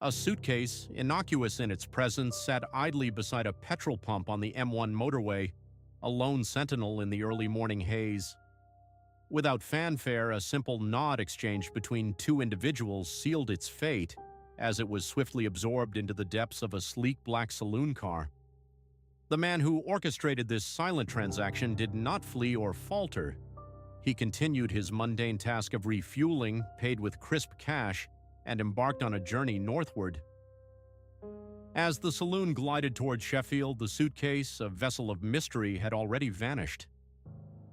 A suitcase, innocuous in its presence, sat idly beside a petrol pump on the M1 motorway, a lone sentinel in the early morning haze. Without fanfare, a simple nod exchanged between two individuals sealed its fate as it was swiftly absorbed into the depths of a sleek black saloon car. The man who orchestrated this silent transaction did not flee or falter. He continued his mundane task of refueling, paid with crisp cash, and embarked on a journey northward. As the saloon glided toward Sheffield, the suitcase, a vessel of mystery, had already vanished.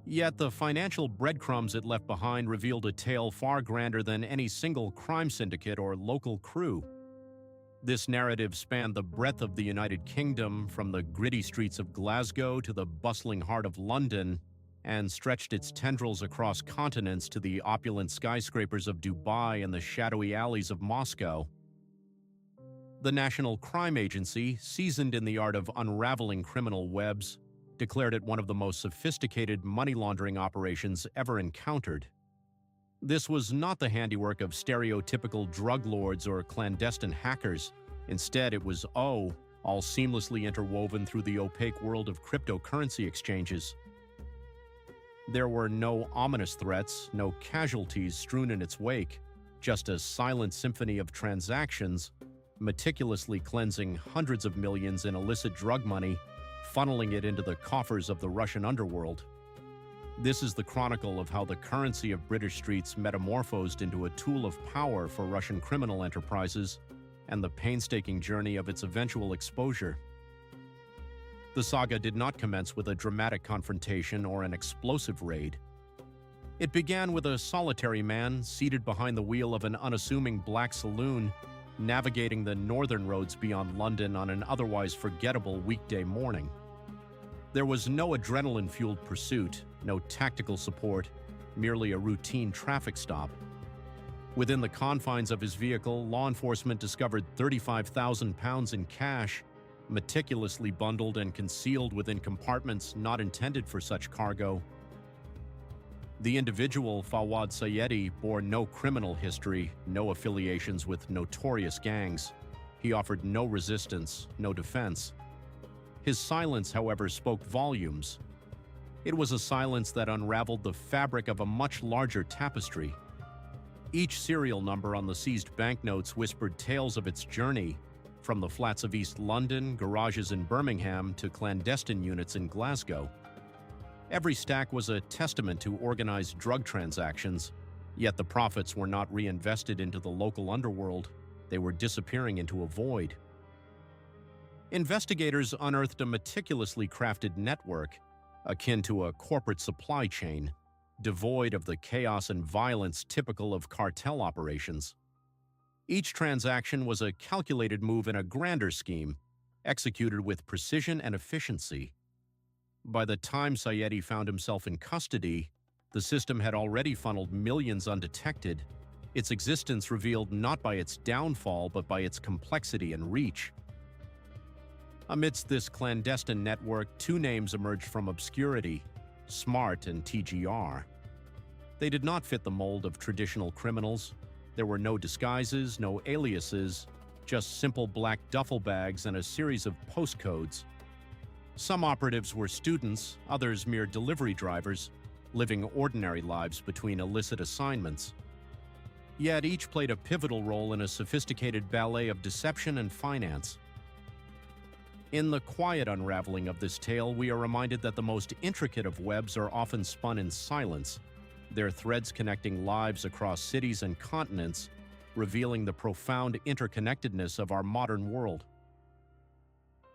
Yet the financial breadcrumbs it left behind revealed a tale far grander than any single crime syndicate or local crew. This narrative spanned the breadth of the United Kingdom, from the gritty streets of Glasgow to the bustling heart of London, and stretched its tendrils across continents to the opulent skyscrapers of Dubai and the shadowy alleys of Moscow. The National Crime Agency, seasoned in the art of unraveling criminal webs, declared it one of the most sophisticated money laundering operations ever encountered. This was not the handiwork of stereotypical drug lords or clandestine hackers. Instead, it was all seamlessly interwoven through the opaque world of cryptocurrency exchanges. There were no ominous threats, no casualties strewn in its wake, just a silent symphony of transactions, meticulously cleansing hundreds of millions in illicit drug money, funneling it into the coffers of the Russian underworld. This is the chronicle of how the currency of British streets metamorphosed into a tool of power for Russian criminal enterprises, and the painstaking journey of its eventual exposure. The saga did not commence with a dramatic confrontation or an explosive raid. It began with a solitary man seated behind the wheel of an unassuming black saloon, navigating the northern roads beyond London on an otherwise forgettable weekday morning. There was no adrenaline-fueled pursuit, no tactical support, merely a routine traffic stop. Within the confines of his vehicle, law enforcement discovered £35,000 in cash, meticulously bundled and concealed within compartments not intended for such cargo. The individual, Fawad Sayedi, bore no criminal history, no affiliations with notorious gangs. He offered no resistance, no defense. His silence, however, spoke volumes. It was a silence that unraveled the fabric of a much larger tapestry. Each serial number on the seized banknotes whispered tales of its journey, from the flats of East London, garages in Birmingham, to clandestine units in Glasgow. Every stack was a testament to organized drug transactions, yet the profits were not reinvested into the local underworld. They were disappearing into a void. Investigators unearthed a meticulously crafted network, akin to a corporate supply chain, devoid of the chaos and violence typical of cartel operations. Each transaction was a calculated move in a grander scheme, executed with precision and efficiency. By the time Sayedi found himself in custody, the system had already funneled millions undetected, its existence revealed not by its downfall but by its complexity and reach. Amidst this clandestine network, two names emerged from obscurity: Smart and TGR. They did not fit the mold of traditional criminals. There were no disguises, no aliases, just simple black duffel bags and a series of postcodes. Some operatives were students, others mere delivery drivers, living ordinary lives between illicit assignments. Yet each played a pivotal role in a sophisticated ballet of deception and finance. In the quiet unraveling of this tale, we are reminded that the most intricate of webs are often spun in silence, their threads connecting lives across cities and continents, revealing the profound interconnectedness of our modern world.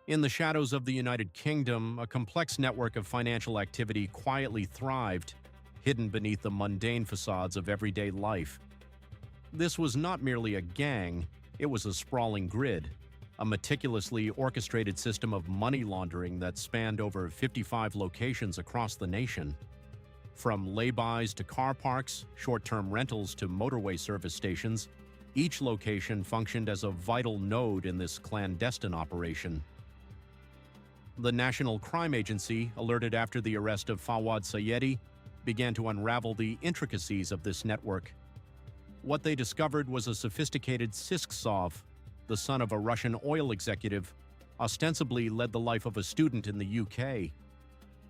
In the shadows of the United Kingdom, a complex network of financial activity quietly thrived, hidden beneath the mundane facades of everyday life. This was not merely a gang, it was a sprawling grid, a meticulously orchestrated system of money laundering that spanned over 55 locations across the nation. From laybys to car parks, short-term rentals to motorway service stations, each location functioned as a vital node in this clandestine operation. The National Crime Agency, alerted after the arrest of Fawad Sayedi, began to unravel the intricacies of this network. What they discovered was a sophisticated sisk solve, the son of a Russian oil executive, ostensibly led the life of a student in the UK.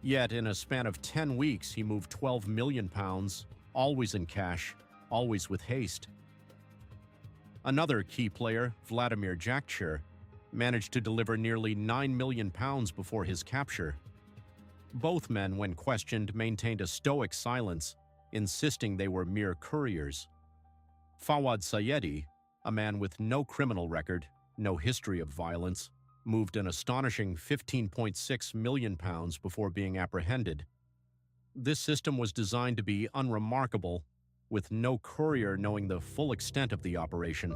Yet, in a span of 10 weeks, he moved £12 million, always in cash, always with haste. Another key player, Vladimir Jakhtcher, managed to deliver nearly £9 million before his capture. Both men, when questioned, maintained a stoic silence, insisting they were mere couriers. Fawad Sayedi, a man with no criminal record, no history of violence, moved an astonishing £15.6 million before being apprehended. This system was designed to be unremarkable, with no courier knowing the full extent of the operation.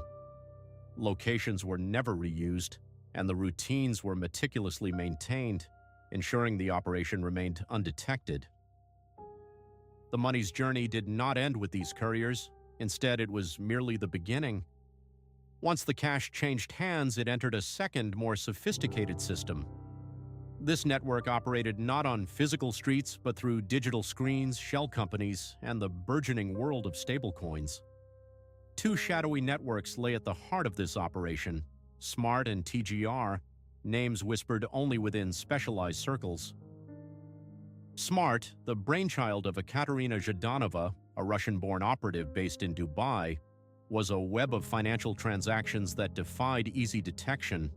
Locations were never reused, and the routines were meticulously maintained, ensuring the operation remained undetected. The money's journey did not end with these couriers. Instead, it was merely the beginning. Once the cash changed hands, it entered a second, more sophisticated system. This network operated not on physical streets, but through digital screens, shell companies, and the burgeoning world of stablecoins. Two shadowy networks lay at the heart of this operation: Smart and TGR, names whispered only within specialized circles. Smart, the brainchild of Ekaterina Zhdanova, a Russian-born operative based in Dubai, was a web of financial transactions that defied easy detection.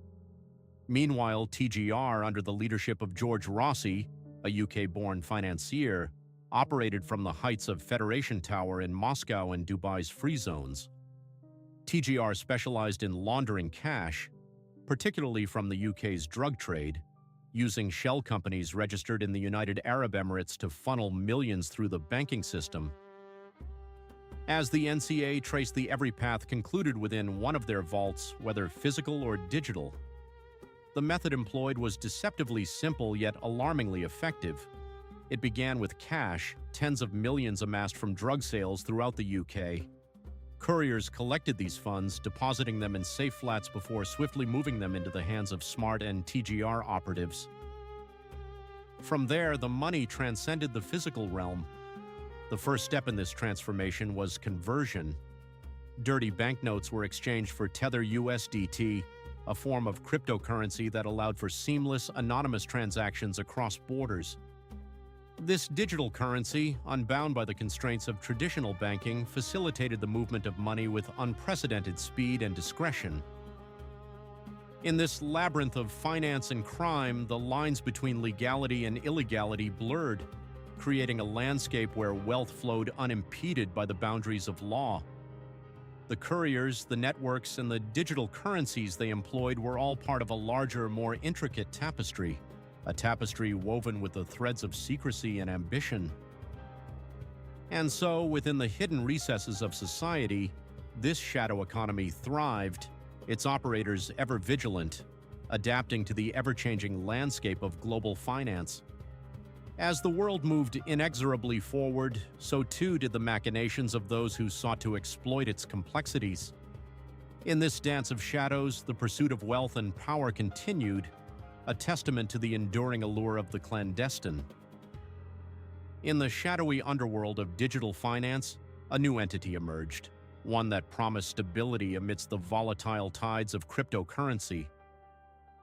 Meanwhile, TGR, under the leadership of George Rossi, a UK-born financier, operated from the heights of Federation Tower in Moscow and Dubai's free zones. TGR specialized in laundering cash, particularly from the UK's drug trade, using shell companies registered in the United Arab Emirates to funnel millions through the banking system. As the NCA traced the every path concluded within one of their vaults, whether physical or digital. The method employed was deceptively simple yet alarmingly effective. It began with cash, tens of millions amassed from drug sales throughout the UK. Couriers collected these funds, depositing them in safe flats before swiftly moving them into the hands of Smart and TGR operatives. From there, the money transcended the physical realm. The first step in this transformation was conversion. Dirty banknotes were exchanged for Tether USDT, a form of cryptocurrency that allowed for seamless, anonymous transactions across borders. This digital currency, unbound by the constraints of traditional banking, facilitated the movement of money with unprecedented speed and discretion. In this labyrinth of finance and crime, the lines between legality and illegality blurred, creating a landscape where wealth flowed unimpeded by the boundaries of law. The couriers, the networks, and the digital currencies they employed were all part of a larger, more intricate tapestry, a tapestry woven with the threads of secrecy and ambition. And so, within the hidden recesses of society, this shadow economy thrived, its operators ever vigilant, adapting to the ever-changing landscape of global finance. As the world moved inexorably forward, so too did the machinations of those who sought to exploit its complexities. In this dance of shadows, the pursuit of wealth and power continued, a testament to the enduring allure of the clandestine. In the shadowy underworld of digital finance, a new entity emerged, one that promised stability amidst the volatile tides of cryptocurrency.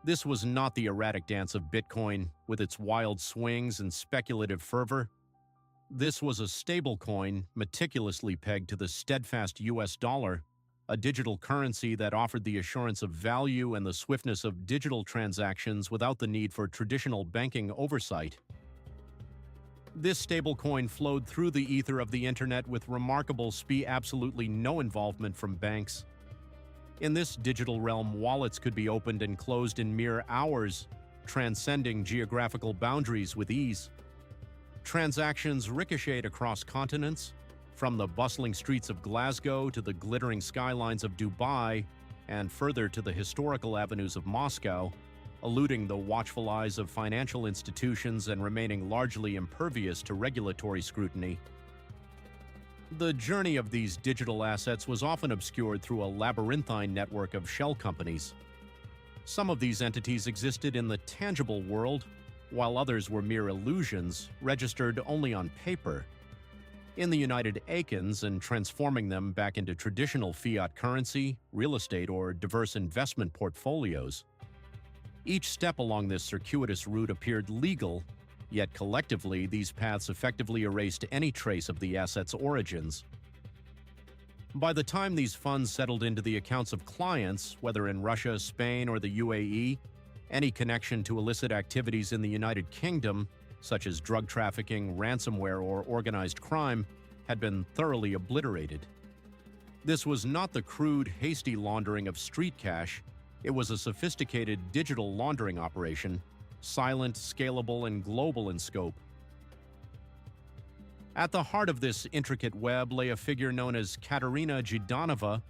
This was not the erratic dance of Bitcoin, with its wild swings and speculative fervor. This was a stablecoin meticulously pegged to the steadfast US dollar, a digital currency that offered the assurance of value and the swiftness of digital transactions without the need for traditional banking oversight. This stablecoin flowed through the ether of the internet with remarkable speed, absolutely no involvement from banks. In this digital realm, wallets could be opened and closed in mere hours, transcending geographical boundaries with ease. Transactions ricocheted across continents, from the bustling streets of Glasgow to the glittering skylines of Dubai, and further to the historical avenues of Moscow, eluding the watchful eyes of financial institutions and remaining largely impervious to regulatory scrutiny. The journey of these digital assets was often obscured through a labyrinthine network of shell companies. Some of these entities existed in the tangible world, while others were mere illusions, registered only on paper. in the United Acres and transforming them back into traditional fiat currency, real estate, or diverse investment portfolios. Each step along this circuitous route appeared legal, yet collectively these paths effectively erased any trace of the asset's origins. By the time these funds settled into the accounts of clients, whether in Russia, Spain, or the UAE, any connection to illicit activities in the United Kingdom, such as drug trafficking, ransomware, or organized crime, had been thoroughly obliterated. This was not the crude, hasty laundering of street cash. It was a sophisticated digital laundering operation, silent, scalable, and global in scope. At the heart of this intricate web lay a figure known as Katerina Zhidanova.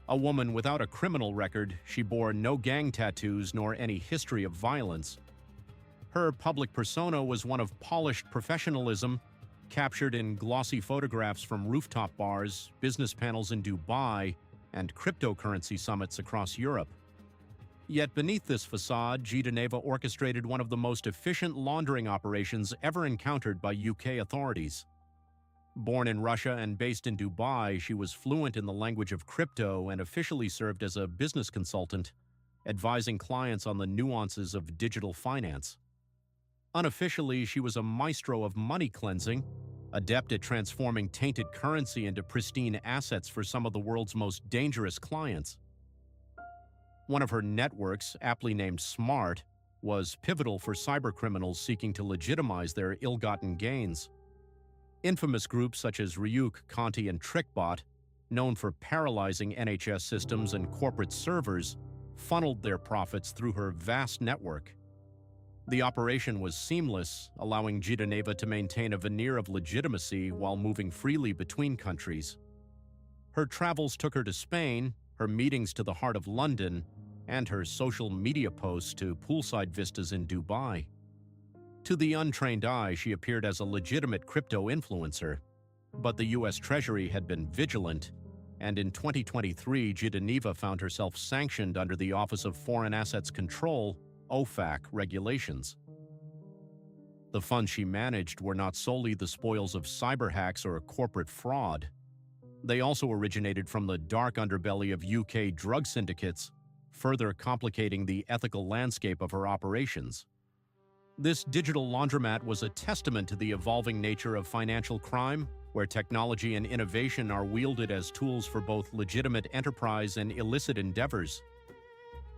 A woman without a criminal record, she bore no gang tattoos nor any history of violence. Her public persona was one of polished professionalism, captured in glossy photographs from rooftop bars, business panels in Dubai, and cryptocurrency summits across Europe. Yet beneath this facade, Zhidanova orchestrated one of the most efficient laundering operations ever encountered by UK authorities. Born in Russia and based in Dubai, she was fluent in the language of crypto and officially served as a business consultant, advising clients on the nuances of digital finance. Unofficially, she was a maestro of money cleansing, adept at transforming tainted currency into pristine assets for some of the world's most dangerous clients. One of her networks, aptly named Smart, was pivotal for cybercriminals seeking to legitimize their ill-gotten gains. Infamous groups such as Ryuk, Conti, and TrickBot, known for paralyzing NHS systems and corporate servers, funneled their profits through her vast network. The operation was seamless, allowing Zhidanova to maintain a veneer of legitimacy while moving freely between countries. Her travels took her to Spain, her meetings to the heart of London, and her social media posts to poolside vistas in Dubai. To the untrained eye, she appeared as a legitimate crypto influencer, but the U.S. Treasury had been vigilant, and in 2023, Zhidanova found herself sanctioned under the Office of Foreign Assets Control, OFAC, regulations. The funds she managed were not solely the spoils of cyber hacks or corporate fraud. They also originated from the dark underbelly of UK drug syndicates, further complicating the ethical landscape of her operations. This digital laundromat was a testament to the evolving nature of financial crime, where technology and innovation are wielded as tools for both legitimate enterprise and illicit endeavors.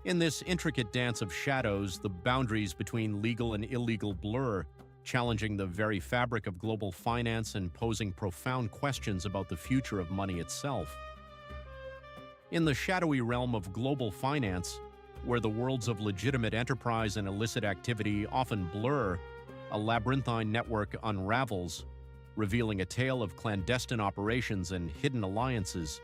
In this intricate dance of shadows, the boundaries between legal and illegal blur, challenging the very fabric of global finance and posing profound questions about the future of money itself. In the shadowy realm of global finance, where the worlds of legitimate enterprise and illicit activity often blur, a labyrinthine network unravels, revealing a tale of clandestine operations and hidden alliances.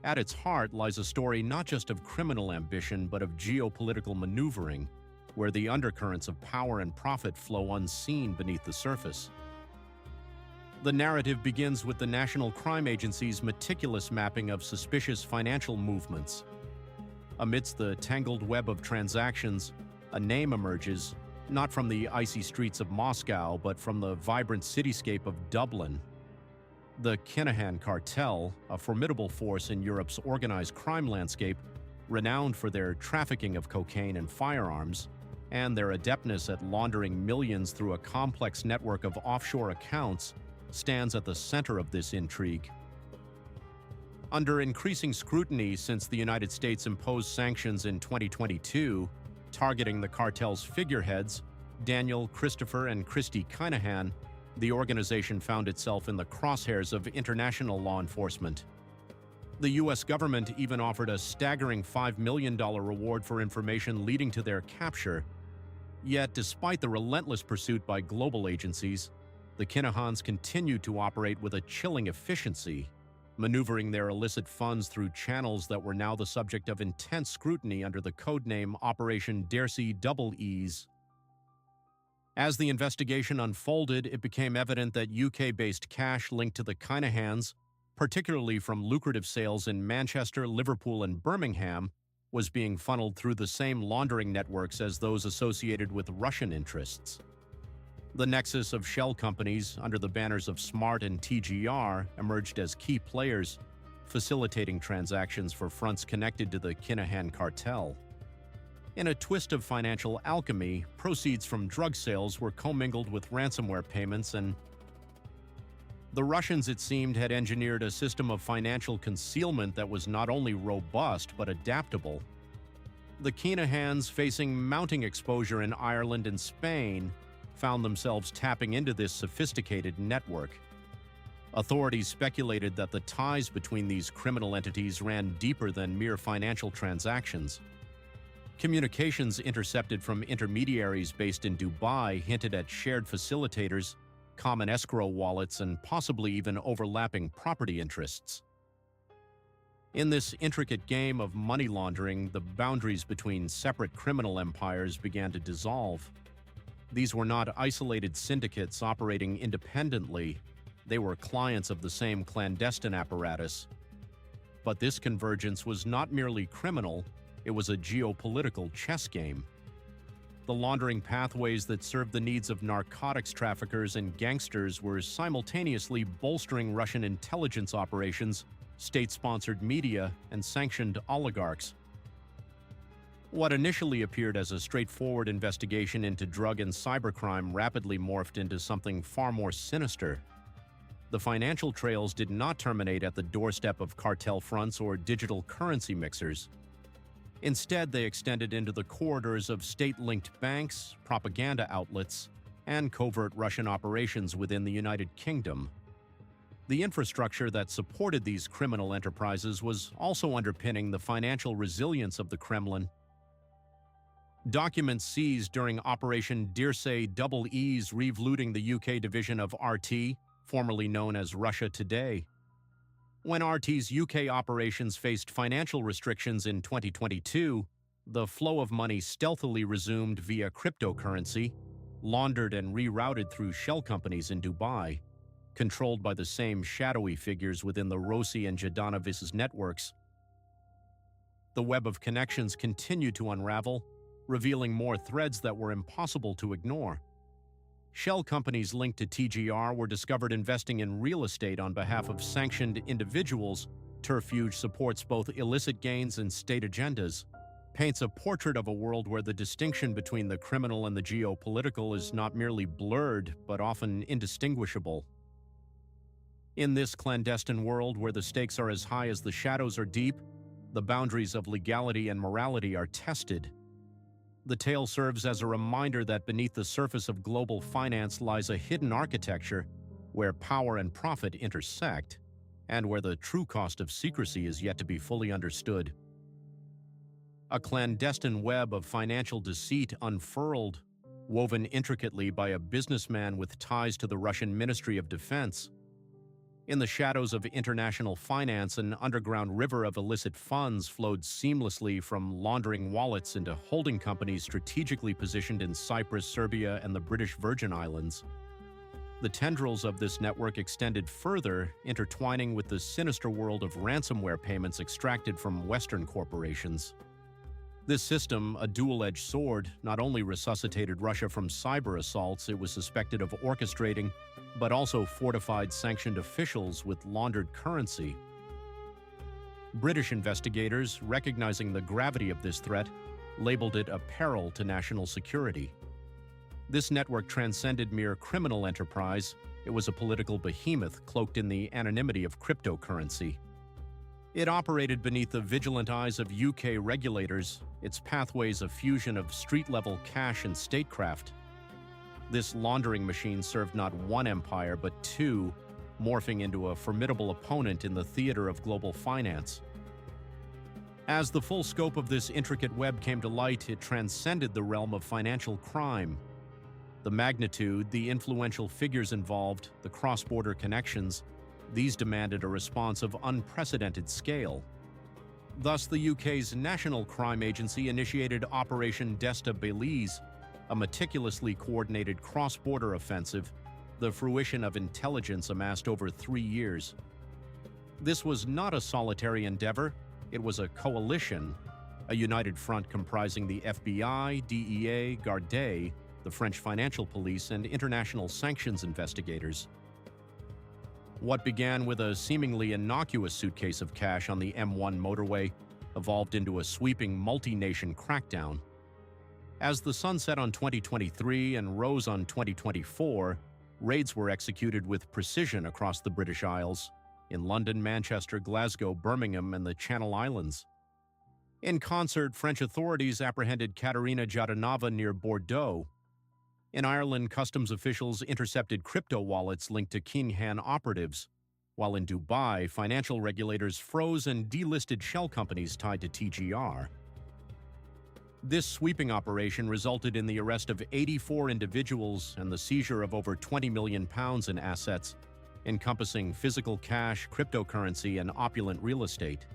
At its heart lies a story not just of criminal ambition but of geopolitical maneuvering, where the undercurrents of power and profit flow unseen beneath the surface. The narrative begins with the National Crime Agency's meticulous mapping of suspicious financial movements. Amidst the tangled web of transactions, a name emerges, not from the icy streets of Moscow, but from the vibrant cityscape of Dublin. The Kinahan cartel, a formidable force in Europe's organized crime landscape, renowned for their trafficking of cocaine and firearms, and their adeptness at laundering millions through a complex network of offshore accounts, stands at the center of this intrigue. Under increasing scrutiny since the United States imposed sanctions in 2022, targeting the cartel's figureheads, Daniel, Christopher, and Christy Kinahan, the organization found itself in the crosshairs of international law enforcement. The U.S. government even offered a staggering $5 million reward for information leading to their capture. Yet, despite the relentless pursuit by global agencies, the Kinahans continued to operate with a chilling efficiency, maneuvering their illicit funds through channels that were now the subject of intense scrutiny under the codename Operation Darcy Double E's. As the investigation unfolded, it became evident that UK-based cash linked to the Kinahans, particularly from lucrative sales in Manchester, Liverpool, and Birmingham, was being funneled through the same laundering networks as those associated with Russian interests. The nexus of shell companies under the banners of Smart and TGR emerged as key players, facilitating transactions for fronts connected to the Kinahan cartel. In a twist of financial alchemy, proceeds from drug sales were commingled with ransomware payments, and the Russians, it seemed, had engineered a system of financial concealment that was not only robust but adaptable. The Kinahans, facing mounting exposure in Ireland and Spain, found themselves tapping into this sophisticated network. Authorities speculated that the ties between these criminal entities ran deeper than mere financial transactions. Communications intercepted from intermediaries based in Dubai hinted at shared facilitators, common escrow wallets, and possibly even overlapping property interests. In this intricate game of money laundering, the boundaries between separate criminal empires began to dissolve. These were not isolated syndicates operating independently. They were clients of the same clandestine apparatus. But this convergence was not merely criminal, it was a geopolitical chess game. The laundering pathways that served the needs of narcotics traffickers and gangsters were simultaneously bolstering Russian intelligence operations, state-sponsored media, and sanctioned oligarchs. What initially appeared as a straightforward investigation into drug and cybercrime rapidly morphed into something far more sinister. The financial trails did not terminate at the doorstep of cartel fronts or digital currency mixers. Instead, they extended into the corridors of state-linked banks, propaganda outlets, and covert Russian operations within the United Kingdom. The infrastructure that supported these criminal enterprises was also underpinning the financial resilience of the Kremlin. Documents seized during Operation Deersay Double E's rev-looting the UK division of RT, formerly known as Russia Today. When RT's UK operations faced financial restrictions in 2022, the flow of money stealthily resumed via cryptocurrency, laundered and rerouted through shell companies in Dubai, controlled by the same shadowy figures within the Rossi and Jadanovic networks. The web of connections continued to unravel, revealing more threads that were impossible to ignore. Shell companies linked to TGR were discovered investing in real estate on behalf of sanctioned individuals. Turfuge supports both illicit gains and state agendas, paints a portrait of a world where the distinction between the criminal and the geopolitical is not merely blurred, but often indistinguishable. In this clandestine world where the stakes are as high as the shadows are deep, the boundaries of legality and morality are tested. The tale serves as a reminder that beneath the surface of global finance lies a hidden architecture where power and profit intersect, and where the true cost of secrecy is yet to be fully understood. A clandestine web of financial deceit unfurled, woven intricately by a businessman with ties to the Russian Ministry of Defense. In the shadows of international finance, an underground river of illicit funds flowed seamlessly from laundering wallets into holding companies strategically positioned in Cyprus, Serbia, and the British Virgin Islands. The tendrils of this network extended further, intertwining with the sinister world of ransomware payments extracted from Western corporations. This system, a dual-edged sword, not only resuscitated Russia from cyber assaults it was suspected of orchestrating, but also fortified sanctioned officials with laundered currency. British investigators, recognizing the gravity of this threat, labeled it a peril to national security. This network transcended mere criminal enterprise. It was a political behemoth cloaked in the anonymity of cryptocurrency. It operated beneath the vigilant eyes of UK regulators, its pathways a fusion of street-level cash and statecraft. This laundering machine served not one empire but two, morphing into a formidable opponent in the theater of global finance. As the full scope of this intricate web came to light, it transcended the realm of financial crime. The magnitude, the influential figures involved, the cross-border connections, these demanded a response of unprecedented scale. Thus, the UK's National Crime Agency initiated Operation Desta Belize, a meticulously coordinated cross-border offensive, the fruition of intelligence amassed over 3 years. This was not a solitary endeavor, it was a coalition, a united front comprising the FBI, DEA, Gardaí, the French financial police, and international sanctions investigators. What began with a seemingly innocuous suitcase of cash on the M1 motorway evolved into a sweeping multi-nation crackdown. As the sun set on 2023 and rose on 2024, raids were executed with precision across the British Isles, in London, Manchester, Glasgow, Birmingham, and the Channel Islands. In concert, French authorities apprehended Katerina Jadonova near Bordeaux. In Ireland, customs officials intercepted crypto wallets linked to King Han operatives, while in Dubai, financial regulators froze and delisted shell companies tied to TGR. This sweeping operation resulted in the arrest of 84 individuals and the seizure of over £20 million in assets, encompassing physical cash, cryptocurrency, and opulent real estate.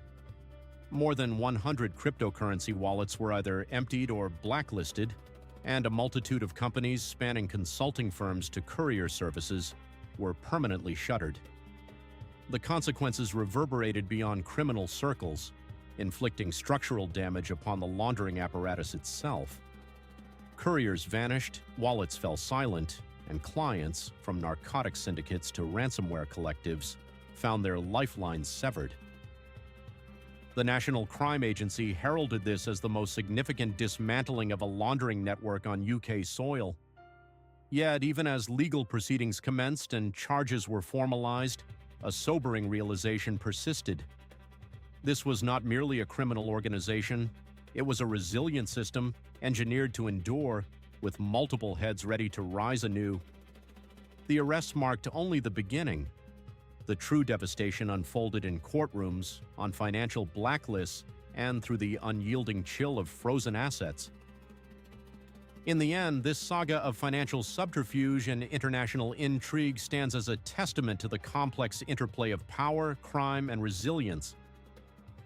More than 100 cryptocurrency wallets were either emptied or blacklisted, and a multitude of companies spanning consulting firms to courier services were permanently shuttered. The consequences reverberated beyond criminal circles, inflicting structural damage upon the laundering apparatus itself. Couriers vanished, wallets fell silent, and clients, from narcotics syndicates to ransomware collectives, found their lifelines severed. The National Crime Agency heralded this as the most significant dismantling of a laundering network on UK soil. Yet, even as legal proceedings commenced and charges were formalized, a sobering realization persisted. This was not merely a criminal organization, it was a resilient system engineered to endure, with multiple heads ready to rise anew. The arrests marked only the beginning. The true devastation unfolded in courtrooms, on financial blacklists, and through the unyielding chill of frozen assets. In the end, this saga of financial subterfuge and international intrigue stands as a testament to the complex interplay of power, crime, and resilience.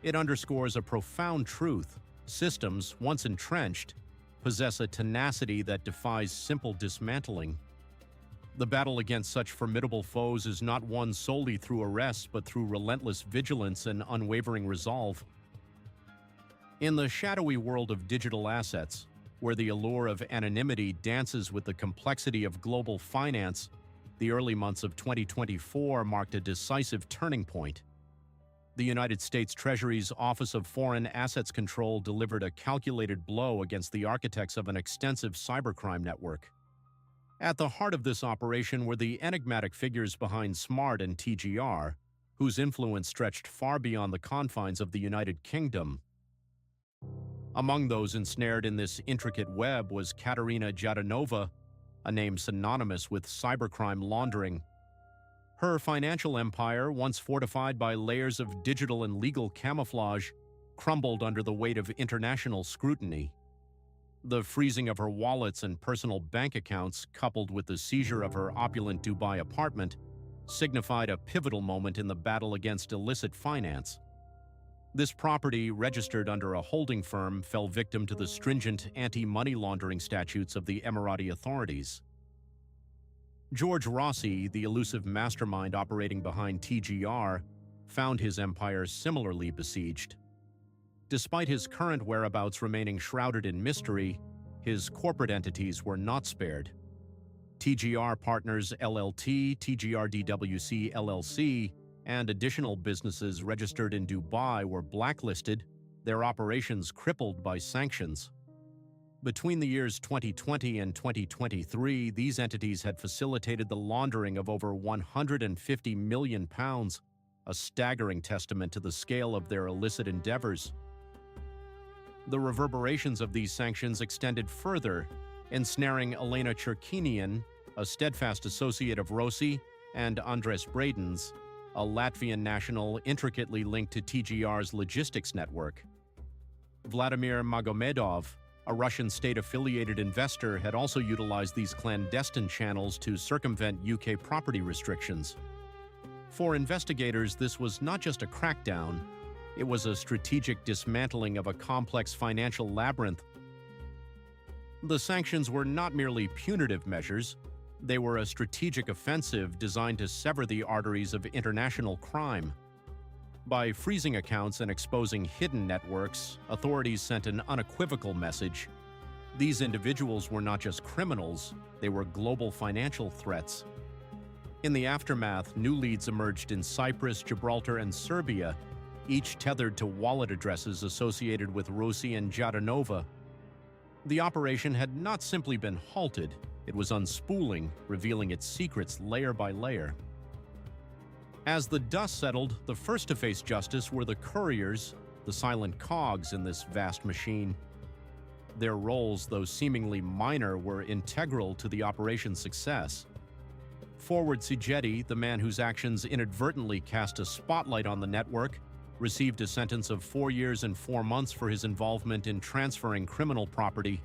It underscores a profound truth: systems, once entrenched, possess a tenacity that defies simple dismantling. The battle against such formidable foes is not won solely through arrests, but through relentless vigilance and unwavering resolve. In the shadowy world of digital assets, where the allure of anonymity dances with the complexity of global finance, the early months of 2024 marked a decisive turning point. The United States Treasury's Office of Foreign Assets Control delivered a calculated blow against the architects of an extensive cybercrime network. At the heart of this operation were the enigmatic figures behind SMART and TGR, whose influence stretched far beyond the confines of the United Kingdom. Among those ensnared in this intricate web was Katerina Jadonova, a name synonymous with cybercrime laundering. Her financial empire, once fortified by layers of digital and legal camouflage, crumbled under the weight of international scrutiny. The freezing of her wallets and personal bank accounts, coupled with the seizure of her opulent Dubai apartment, signified a pivotal moment in the battle against illicit finance. This property, registered under a holding firm, fell victim to the stringent anti-money laundering statutes of the Emirati authorities. George Rossi, the elusive mastermind operating behind TGR, found his empire similarly besieged. Despite his current whereabouts remaining shrouded in mystery, his corporate entities were not spared. TGR Partners LLT, TGR DWC LLC, and additional businesses registered in Dubai were blacklisted, their operations crippled by sanctions. Between the years 2020 and 2023, these entities had facilitated the laundering of over £150 million, a staggering testament to the scale of their illicit endeavors. The reverberations of these sanctions extended further, ensnaring Elena Cherkinian, a steadfast associate of Rossi, and Andres Bradens, a Latvian national intricately linked to TGR's logistics network. Vladimir Magomedov, a Russian state-affiliated investor, had also utilized these clandestine channels to circumvent UK property restrictions. For investigators, this was not just a crackdown, it was a strategic dismantling of a complex financial labyrinth. The sanctions were not merely punitive measures, they were a strategic offensive designed to sever the arteries of international crime. By freezing accounts and exposing hidden networks, authorities sent an unequivocal message: These individuals were not just criminals, they were global financial threats. In the aftermath, new leads emerged in Cyprus, Gibraltar, and Serbia, each tethered to wallet addresses associated with Rossi and Jadanova. The operation had not simply been halted, it was unspooling, revealing its secrets layer by layer. As the dust settled, the first to face justice were the couriers, the silent cogs in this vast machine. Their roles, though seemingly minor, were integral to the operation's success. Forward Sigeti, the man whose actions inadvertently cast a spotlight on the network, received a sentence of 4 years and 4 months for his involvement in transferring criminal property.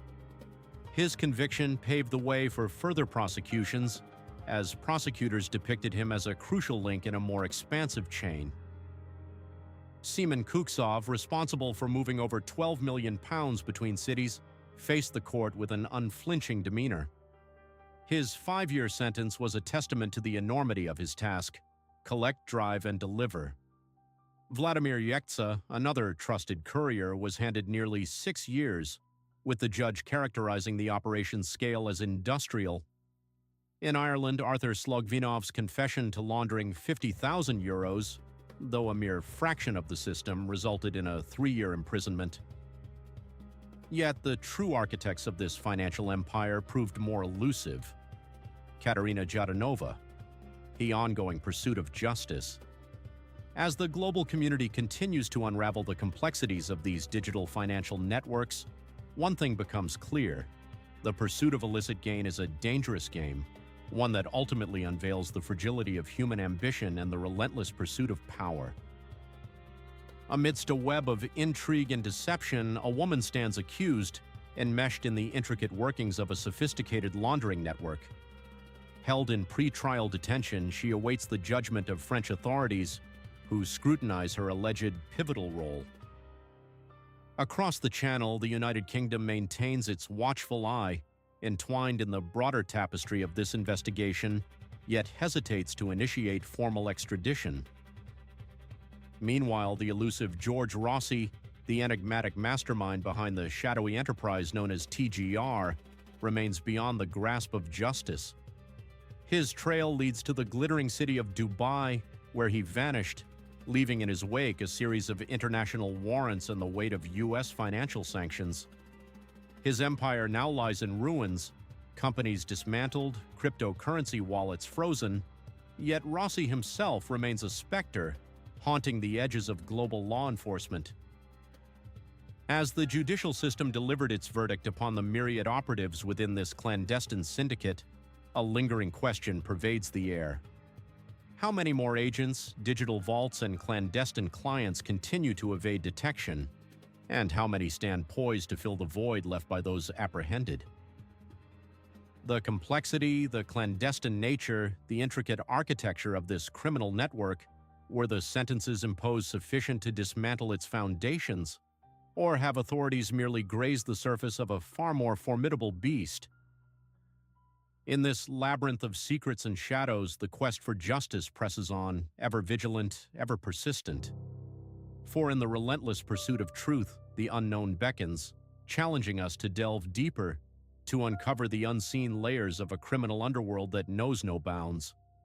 His conviction paved the way for further prosecutions, as prosecutors depicted him as a crucial link in a more expansive chain. Seaman Kuksov, responsible for moving over £12 million between cities, faced the court with an unflinching demeanor. His 5-year sentence was a testament to the enormity of his task: collect, drive, and deliver. Vladimir Yekta, another trusted courier, was handed nearly 6 years, with the judge characterizing the operation's scale as industrial. In Ireland, Arthur Slogvinov's confession to laundering €50,000, though a mere fraction of the system, resulted in a 3-year imprisonment. Yet the true architects of this financial empire proved more elusive. Katerina Jadanova, the ongoing pursuit of justice. As the global community continues to unravel the complexities of these digital financial networks, one thing becomes clear: the pursuit of illicit gain is a dangerous game, one that ultimately unveils the fragility of human ambition and the relentless pursuit of power. Amidst a web of intrigue and deception, a woman stands accused, enmeshed in the intricate workings of a sophisticated laundering network. Held in pre-trial detention, she awaits the judgment of French authorities, who scrutinize her alleged pivotal role. Across the Channel, the United Kingdom maintains its watchful eye, entwined in the broader tapestry of this investigation, yet hesitates to initiate formal extradition. Meanwhile, the elusive George Rossi, the enigmatic mastermind behind the shadowy enterprise known as TGR, remains beyond the grasp of justice. His trail leads to the glittering city of Dubai, where he vanished, leaving in his wake a series of international warrants and the weight of U.S. financial sanctions. His empire now lies in ruins, companies dismantled, cryptocurrency wallets frozen, yet Rossi himself remains a specter, haunting the edges of global law enforcement. As the judicial system delivered its verdict upon the myriad operatives within this clandestine syndicate, a lingering question pervades the air. How many more agents, digital vaults, and clandestine clients continue to evade detection? And how many stand poised to fill the void left by those apprehended? The complexity, the clandestine nature, the intricate architecture of this criminal network, were the sentences imposed sufficient to dismantle its foundations? Or have authorities merely grazed the surface of a far more formidable beast? In this labyrinth of secrets and shadows, the quest for justice presses on, ever vigilant, ever persistent. For in the relentless pursuit of truth, the unknown beckons, challenging us to delve deeper, to uncover the unseen layers of a criminal underworld that knows no bounds.